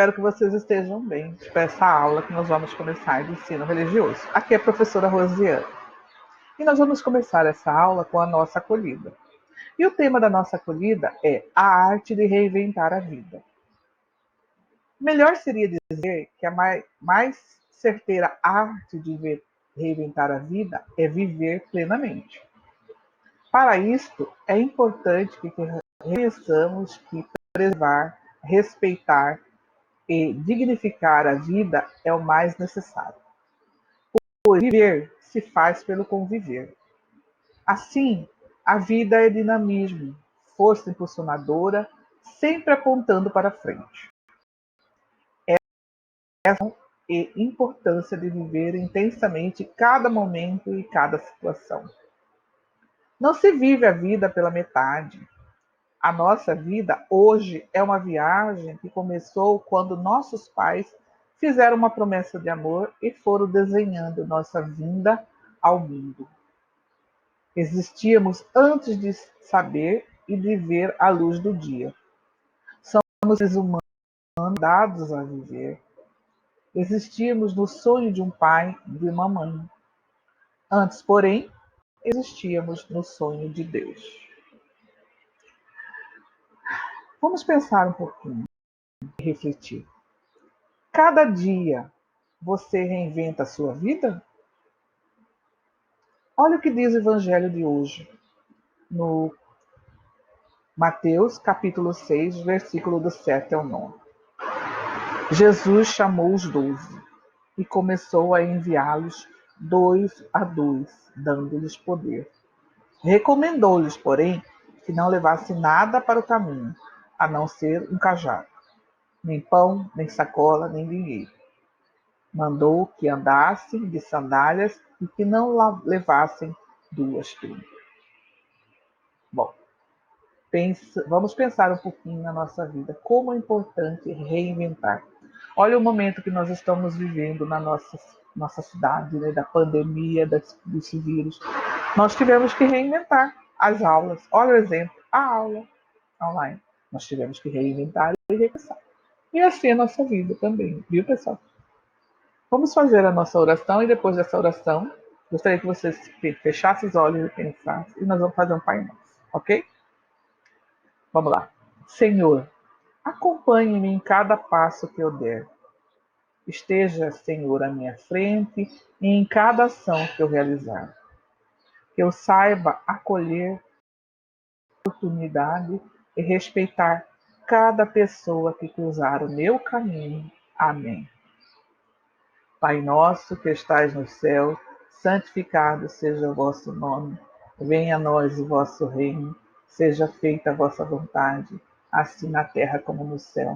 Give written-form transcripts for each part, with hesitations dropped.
Espero que vocês estejam bem para essa aula que nós vamos começar de ensino religioso. Aqui é a professora Rosiane. E nós vamos começar essa aula com a nossa acolhida. E o tema da nossa acolhida é a arte de reinventar a vida. Melhor seria dizer que a mais certeira arte de reinventar a vida é viver plenamente. Para isto, é importante que reconheçamos que preservar, respeitar e dignificar a vida é o mais necessário. Pois viver se faz pelo conviver. Assim, a vida é dinamismo, força impulsionadora, sempre apontando para frente. Essa é a importância de viver intensamente cada momento e cada situação. Não se vive a vida pela metade. A nossa vida hoje é uma viagem que começou quando nossos pais fizeram uma promessa de amor e foram desenhando nossa vinda ao mundo. Existíamos antes de saber e de ver a luz do dia. Somos seres humanos dados a viver. Existíamos no sonho de um pai e de uma mãe. Antes, porém, existíamos no sonho de Deus. Vamos pensar um pouquinho e refletir. Cada dia você reinventa a sua vida? Olha o que diz o Evangelho de hoje, no Mateus capítulo 6, versículo do 7 ao 9. Jesus chamou os 12 e começou a enviá-los 2 a 2, dando-lhes poder. Recomendou-lhes, porém, que não levassem nada para o caminho, a não ser um cajado, nem pão, nem sacola, nem dinheiro. Mandou que andassem de sandálias e que não levassem 2 túnicas. Bom, vamos pensar um pouquinho na nossa vida, como é importante reinventar. Olha o momento que nós estamos vivendo na nossa cidade, né, da pandemia, desse vírus. Nós tivemos que reinventar as aulas. Olha o exemplo, a aula online. Nós tivemos que reinventar e repensar. E assim é a nossa vida também, viu, pessoal? Vamos fazer a nossa oração e depois dessa oração, gostaria que vocês fechassem os olhos e pensassem. E nós vamos fazer um Pai Nosso, ok? Vamos lá. Senhor, acompanhe-me em cada passo que eu der. Esteja, Senhor, à minha frente e em cada ação que eu realizar. Que eu saiba acolher a oportunidade e respeitar cada pessoa que cruzar o meu caminho. Amém. Pai nosso que estais no céu, santificado seja o vosso nome. Venha a nós o vosso reino. Seja feita a vossa vontade, assim na terra como no céu.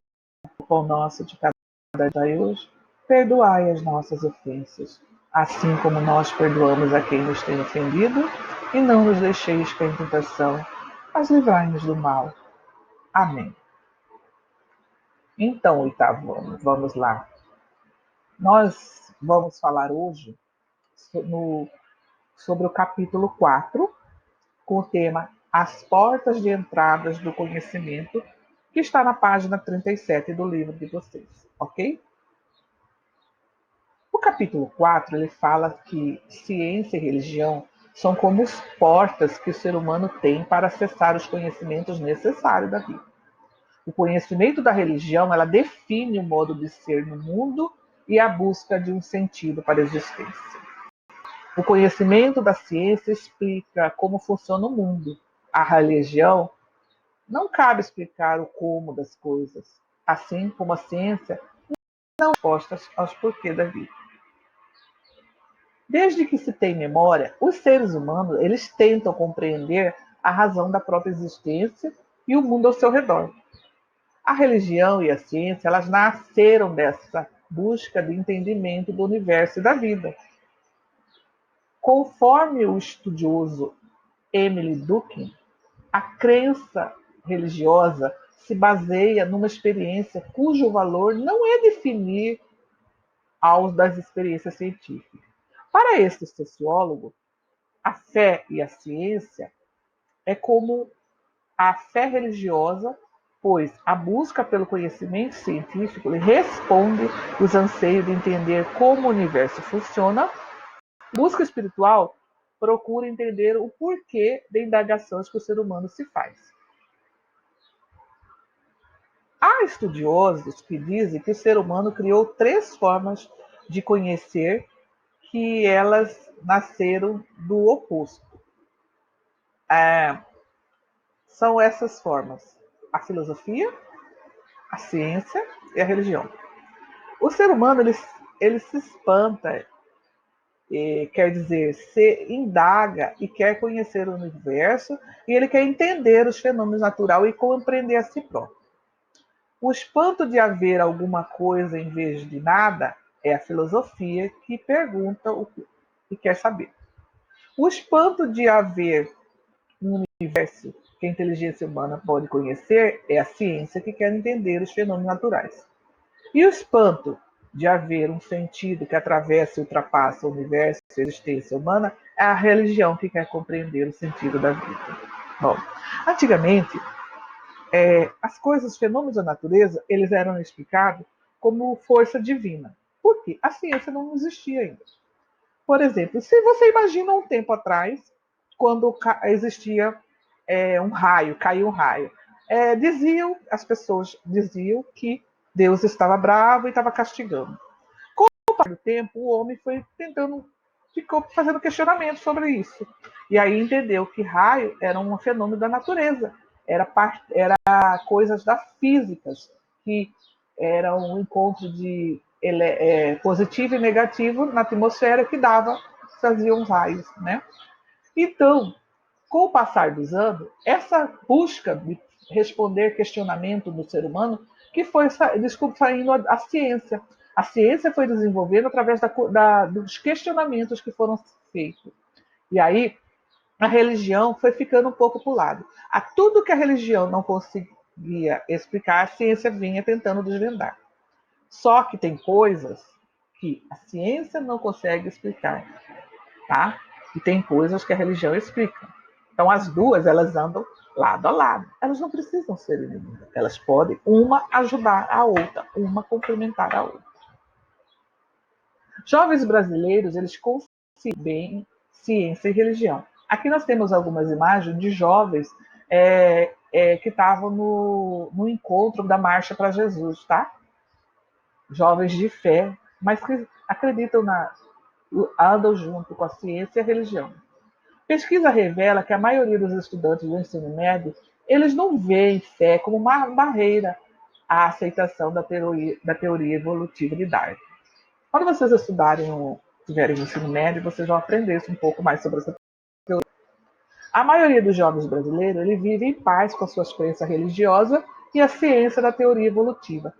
O pão nosso de cada dia hoje, perdoai as nossas ofensas, assim como nós perdoamos a quem nos tem ofendido, e não nos deixeis cair em tentação, mas livrai-nos do mal. Amém. Então, oitavo ano, vamos lá. Nós vamos falar hoje sobre o capítulo 4, com o tema As Portas de Entradas do Conhecimento, que está na página 37 do livro de vocês, ok? O capítulo 4 ele fala que ciência e religião são como as portas que o ser humano tem para acessar os conhecimentos necessários da vida. O conhecimento da religião ela define o modo de ser no mundo e a busca de um sentido para a existência. O conhecimento da ciência explica como funciona o mundo. A religião não cabe explicar o como das coisas, assim como a ciência não resposta aos porquês da vida. Desde que se tem memória, os seres humanos eles tentam compreender a razão da própria existência e o mundo ao seu redor. A religião e a ciência elas nasceram dessa busca de entendimento do universo e da vida. Conforme o estudioso Emile Durkheim, a crença religiosa se baseia numa experiência cujo valor não é definir aos das experiências científicas. Para este sociólogo, a fé e a ciência é como a fé religiosa pois a busca pelo conhecimento científico responde os anseios de entender como o universo funciona. A busca espiritual procura entender o porquê de indagações que o ser humano se faz. Há estudiosos que dizem que o ser humano criou 3 formas de conhecer, que elas nasceram do oposto. É, são essas formas: a filosofia, a ciência e a religião. O ser humano ele se espanta, quer dizer, se indaga e quer conhecer o universo, e ele quer entender os fenômenos naturais e compreender a si próprio. O espanto de haver alguma coisa em vez de nada é a filosofia que pergunta o que quer saber. O espanto de haver um universo que a inteligência humana pode conhecer é a ciência que quer entender os fenômenos naturais. E o espanto de haver um sentido que atravessa e ultrapassa o universo e a existência humana é a religião que quer compreender o sentido da vida. Bom, antigamente, as coisas, os fenômenos da natureza, eles eram explicados como força divina. Por quê? A ciência não existia ainda. Por exemplo, se você imagina um tempo atrás, quando existia um raio, caiu um raio, as pessoas diziam que Deus estava bravo e estava castigando. Com o passar do tempo, o homem foi ficou fazendo questionamentos sobre isso. E aí entendeu que raio era um fenômeno da natureza, era coisas da física, que era um encontro de positivo e negativo na atmosfera que faziam raios, né? Então, com o passar dos anos, essa busca de responder questionamento do ser humano que foi saindo a ciência. A ciência foi desenvolvendo através dos questionamentos que foram feitos. E aí, a religião foi ficando um pouco para o lado. A tudo que a religião não conseguia explicar, a ciência vinha tentando desvendar. Só que tem coisas que a ciência não consegue explicar, tá? E tem coisas que a religião explica. Então, as duas, elas andam lado a lado. Elas não precisam ser inimigas. Elas podem uma ajudar a outra, uma complementar a outra. Jovens brasileiros, eles conciliam bem ciência e religião. Aqui nós temos algumas imagens de jovens que estavam no encontro da Marcha para Jesus, tá? Jovens de fé, mas que andam junto com a ciência e a religião. Pesquisa revela que a maioria dos estudantes do ensino médio, eles não veem fé como uma barreira à aceitação da teoria evolutiva de Darwin. Quando vocês tiverem no ensino médio, vocês vão aprender um pouco mais sobre essa teoria. A maioria dos jovens brasileiros, ele vive em paz com as suas crenças religiosas e a ciência da teoria evolutiva.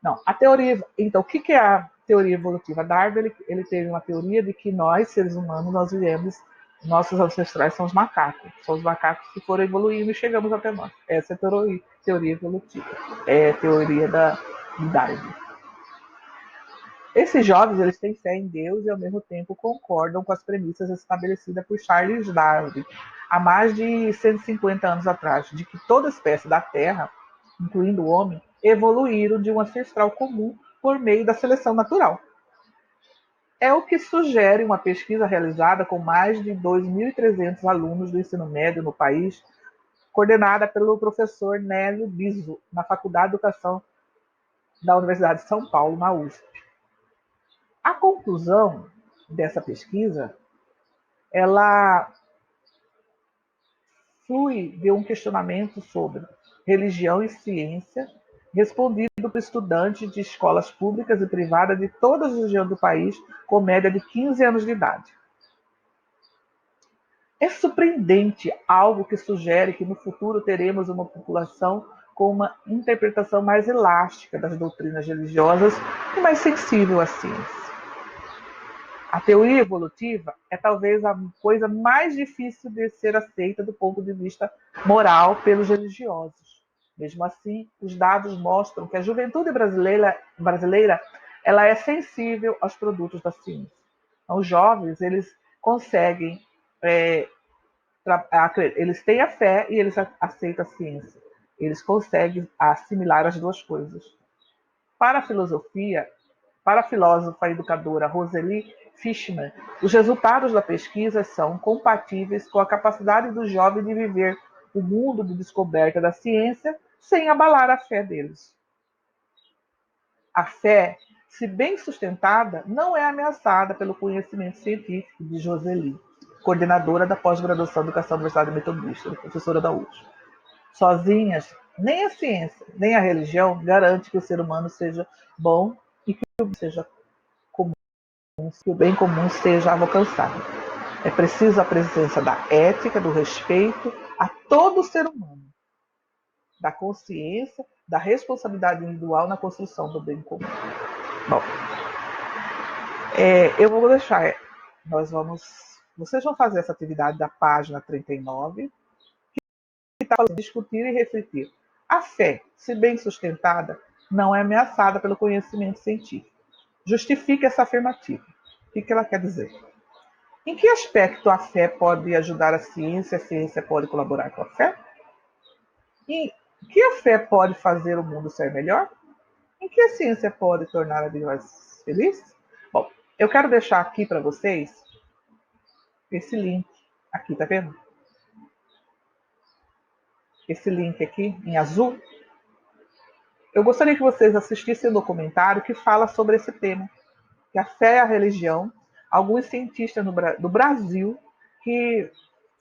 Não, a teoria. Então, o que é a teoria evolutiva? Darwin ele teve uma teoria de que nós, seres humanos, nós vivemos, nossos ancestrais são os macacos. São os macacos que foram evoluindo e chegamos até nós. Essa é a teoria evolutiva. É a teoria de Darwin. Esses jovens eles têm fé em Deus e, ao mesmo tempo, concordam com as premissas estabelecidas por Charles Darwin há mais de 150 anos atrás, de que toda espécie da Terra, incluindo o homem, evoluíram de um ancestral comum por meio da seleção natural. É o que sugere uma pesquisa realizada com mais de 2.300 alunos do ensino médio no país, coordenada pelo professor Nélio Biso, na Faculdade de Educação da Universidade de São Paulo, na USP. A conclusão dessa pesquisa, ela flui de um questionamento sobre religião e ciência, respondido por estudantes de escolas públicas e privadas de todas as regiões do país, com média de 15 anos de idade. É surpreendente, algo que sugere que no futuro teremos uma população com uma interpretação mais elástica das doutrinas religiosas e mais sensível à ciência. A teoria evolutiva é talvez a coisa mais difícil de ser aceita do ponto de vista moral pelos religiosos. Mesmo assim, os dados mostram que a juventude brasileira ela é sensível aos produtos da ciência. Então, os jovens eles conseguem, eles têm a fé e eles aceitam a ciência. Eles conseguem assimilar as duas coisas. Para a filosofia, para a filósofa e educadora Roseli Fishman, os resultados da pesquisa são compatíveis com a capacidade do jovem de viver o mundo de descoberta da ciência sem abalar a fé deles. A fé, se bem sustentada, não é ameaçada pelo conhecimento científico, de Roseli, coordenadora da pós-graduação em Educação da Universidade Metodista, professora da USP. Sozinhas, nem a ciência, nem a religião garante que o ser humano seja bom e que o bem seja comum, que o bem comum seja alcançado. É preciso a presença da ética, do respeito a todo ser humano, da consciência, da responsabilidade individual na construção do bem comum. Bom, eu vou deixar, vocês vão fazer essa atividade da página 39, que está falando discutir e refletir. A fé, se bem sustentada, não é ameaçada pelo conhecimento científico. Justifique essa afirmativa. O que ela quer dizer? Em que aspecto a fé pode ajudar a ciência pode colaborar com a fé? Em que a fé pode fazer o mundo ser melhor? Em que a ciência pode tornar a vida mais feliz? Bom, eu quero deixar aqui para vocês esse link. Aqui, tá vendo? Esse link aqui, em azul. Eu gostaria que vocês assistissem um documentário que fala sobre esse tema, que a fé e a religião. Alguns cientistas do Brasil que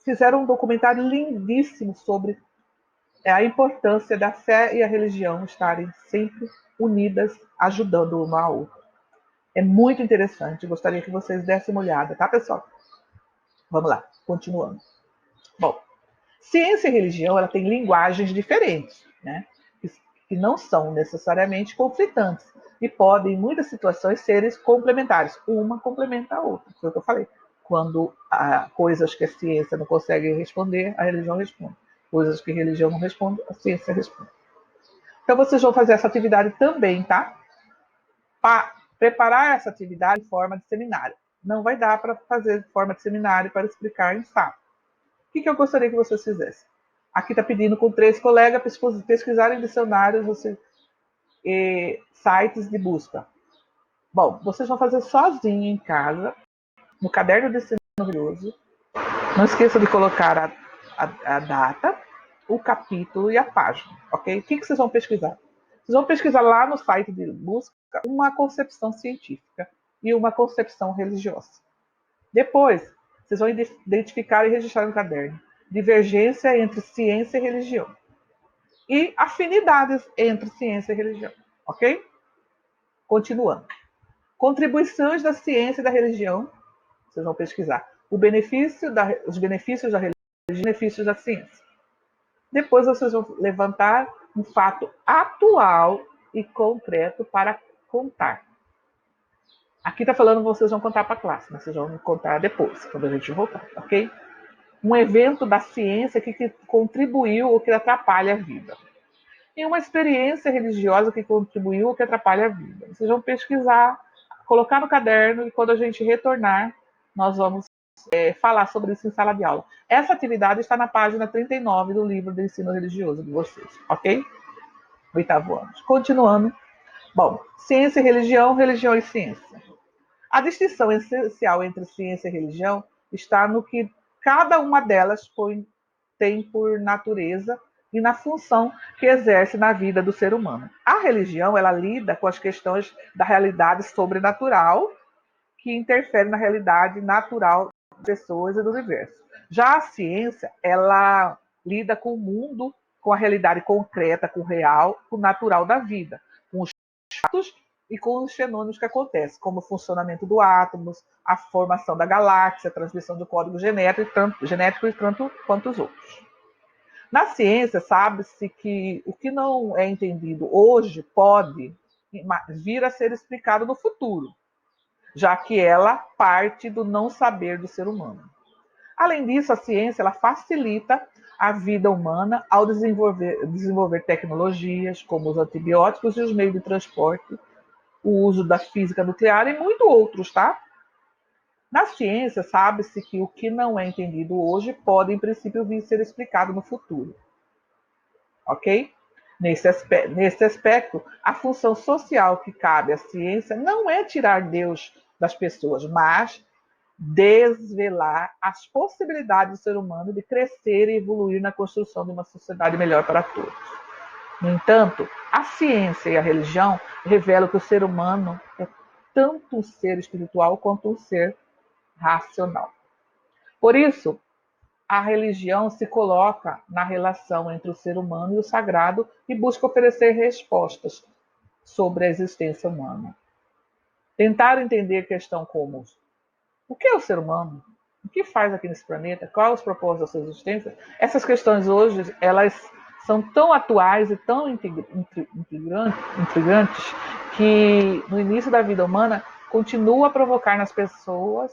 fizeram um documentário lindíssimo sobre a importância da fé e a religião estarem sempre unidas, ajudando uma a outra. É muito interessante, gostaria que vocês dessem uma olhada, tá, pessoal? Vamos lá, continuando. Bom, ciência e religião ela tem linguagens diferentes, né? Que não são necessariamente conflitantes e podem, em muitas situações, serem complementares. Uma complementa a outra, foi o que eu falei. Quando há coisas que a ciência não consegue responder, a religião responde. Coisas que a religião não responde, a ciência responde. Então, vocês vão fazer essa atividade também, tá? Para preparar essa atividade em forma de seminário. Não vai dar para fazer em forma de seminário para explicar em sala. O que eu gostaria que vocês fizessem? Aqui está pedindo com 3 colegas pesquisarem dicionários e sites de busca. Bom, vocês vão fazer sozinho em casa, no caderno de ensino religioso. Não esqueça de colocar a data, o capítulo e a página, ok? O que vocês vão pesquisar? Vocês vão pesquisar lá no site de busca uma concepção científica e uma concepção religiosa. Depois, vocês vão identificar e registrar no caderno divergência entre ciência e religião e afinidades entre ciência e religião, ok? Continuando. Contribuições da ciência e da religião, vocês vão pesquisar os benefícios da religião e os benefícios da ciência. Depois vocês vão levantar um fato atual e concreto para contar. Aqui está falando que vocês vão contar para a classe, mas vocês vão contar depois, quando a gente voltar, ok? Um evento da ciência que contribuiu ou que atrapalha a vida. E uma experiência religiosa que contribuiu ou que atrapalha a vida. Vocês vão pesquisar, colocar no caderno e quando a gente retornar, nós vamos falar sobre isso em sala de aula. Essa atividade está na página 39 do livro de ensino religioso de vocês, ok? 8º ano. Continuando. Bom, ciência e religião, religião e ciência. A distinção essencial entre ciência e religião está no que cada uma delas tem por natureza e na função que exerce na vida do ser humano. A religião, ela lida com as questões da realidade sobrenatural que interfere na realidade natural das pessoas e do universo. Já a ciência, ela lida com o mundo, com a realidade concreta, com o real, com o natural da vida, com os fatos e com os fenômenos que acontecem, como o funcionamento do átomo, a formação da galáxia, a transmissão do código genético e tanto quanto os outros. Na ciência, sabe-se que o que não é entendido hoje pode vir a ser explicado no futuro, já que ela parte do não saber do ser humano. Além disso, a ciência ela facilita a vida humana ao desenvolver tecnologias como os antibióticos e os meios de transporte, o uso da física nuclear e muito outros, tá? Na ciência, sabe-se que o que não é entendido hoje pode, em princípio, vir a ser explicado no futuro. ok? Nesse aspecto, a função social que cabe à ciência não é tirar Deus das pessoas, mas desvelar as possibilidades do ser humano de crescer e evoluir na construção de uma sociedade melhor para todos. No entanto, a ciência e a religião revelam que o ser humano é tanto um ser espiritual quanto um ser racional. Por isso, a religião se coloca na relação entre o ser humano e o sagrado e busca oferecer respostas sobre a existência humana. Tentar entender questão como o que é o ser humano? O que faz aqui nesse planeta? Qual é os propósitos da sua existência? Essas questões hoje, elas são tão atuais e tão intrigantes que no início da vida humana continua a provocar nas pessoas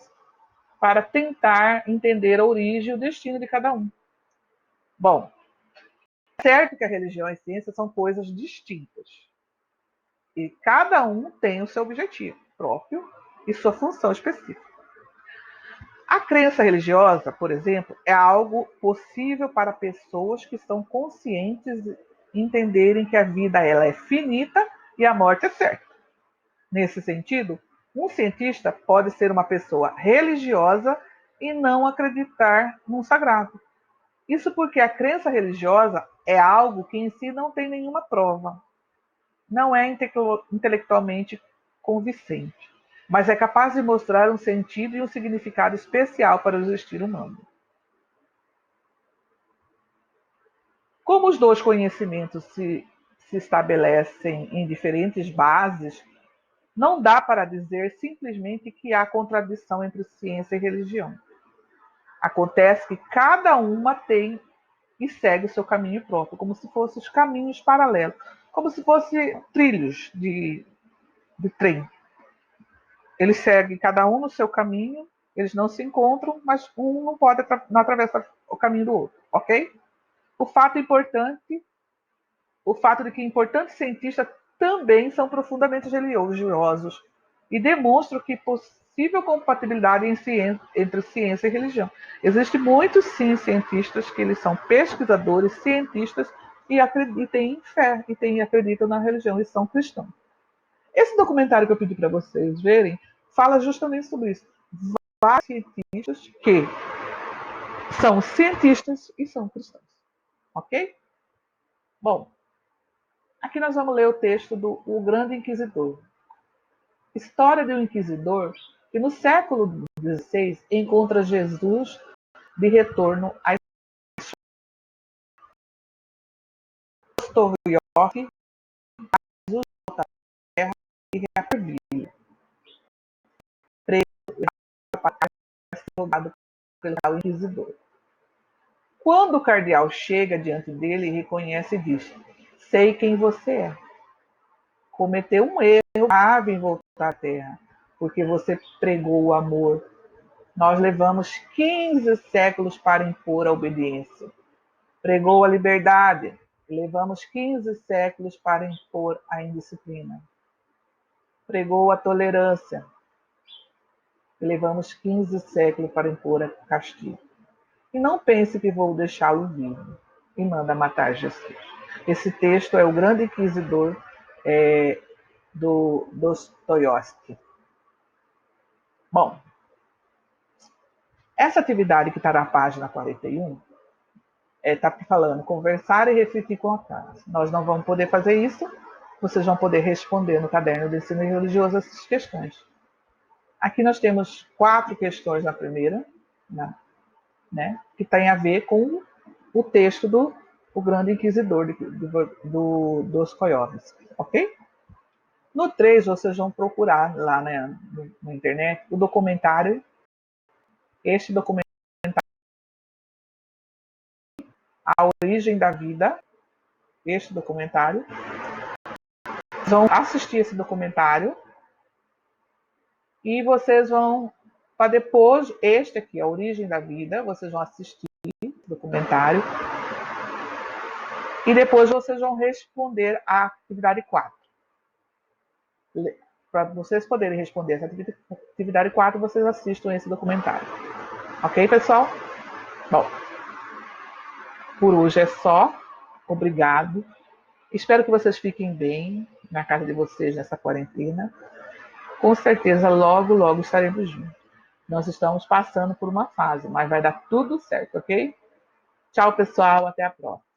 para tentar entender a origem e o destino de cada um. Bom, é certo que a religião e a ciência são coisas distintas. E cada um tem o seu objetivo próprio e sua função específica. A crença religiosa, por exemplo, é algo possível para pessoas que estão conscientes e entenderem que a vida ela é finita e a morte é certa. Nesse sentido, um cientista pode ser uma pessoa religiosa e não acreditar num sagrado. Isso porque a crença religiosa é algo que em si não tem nenhuma prova, não é intelectualmente convincente, mas é capaz de mostrar um sentido e um significado especial para o existir humano. Como os dois conhecimentos se estabelecem em diferentes bases, não dá para dizer simplesmente que há contradição entre ciência e religião. Acontece que cada uma tem e segue o seu caminho próprio, como se fossem os caminhos paralelos, como se fossem trilhos de trem. Eles seguem cada um no seu caminho, eles não se encontram, mas um não pode não atravessar o caminho do outro, ok? O fato importante, o fato de que importantes cientistas também são profundamente religiosos e demonstram que possível compatibilidade entre ciência e religião. Existem muitos sim cientistas que eles são pesquisadores, cientistas e têm fé e acreditam na religião e são cristãos. Esse documentário que eu pedi para vocês verem fala justamente sobre isso. Vários cientistas que são cientistas e são cristãos. Ok? Bom, aqui nós vamos ler o texto do O Grande Inquisidor. História de um inquisidor que no século XVI encontra Jesus de retorno a York, Jesus volta à terra e reaviva. Preso e jogado pelo inquisidor. Quando o cardeal chega diante dele, reconhece e diz: sei quem você é. Cometeu um erro grave em voltar à terra, porque você pregou o amor. Nós levamos 15 séculos para impor a obediência. Pregou a liberdade. Levamos 15 séculos para impor a indisciplina. Pregou a tolerância. Levamos 15 séculos para impor a castigo. E não pense que vou deixá-lo vivo. E manda matar Jesus. Esse texto é o Grande Inquisidor do Dostoiévski. Bom, essa atividade que está na página 41 está falando conversar e refletir com a classe. Nós não vamos poder fazer isso, vocês vão poder responder no caderno de ensino religioso essas questões. Aqui nós temos 4 questões na primeira, né, que tem a ver com o texto do O Grande Inquisidor do Dostoiévski, ok? No 3, vocês vão procurar lá na internet o documentário, este documentário, A Origem da Vida, este documentário. Vocês vão assistir esse documentário e vocês vão, para depois, este aqui, A Origem da Vida, vocês vão assistir esse documentário e depois vocês vão responder a atividade 4. Para vocês poderem responder essa atividade 4, vocês assistam esse documentário. Ok, pessoal? Bom, por hoje é só. Obrigado. Espero que vocês fiquem bem na casa de vocês nessa quarentena. Com certeza, logo, logo estaremos juntos. Nós estamos passando por uma fase, mas vai dar tudo certo, ok? Tchau, pessoal. Até a próxima.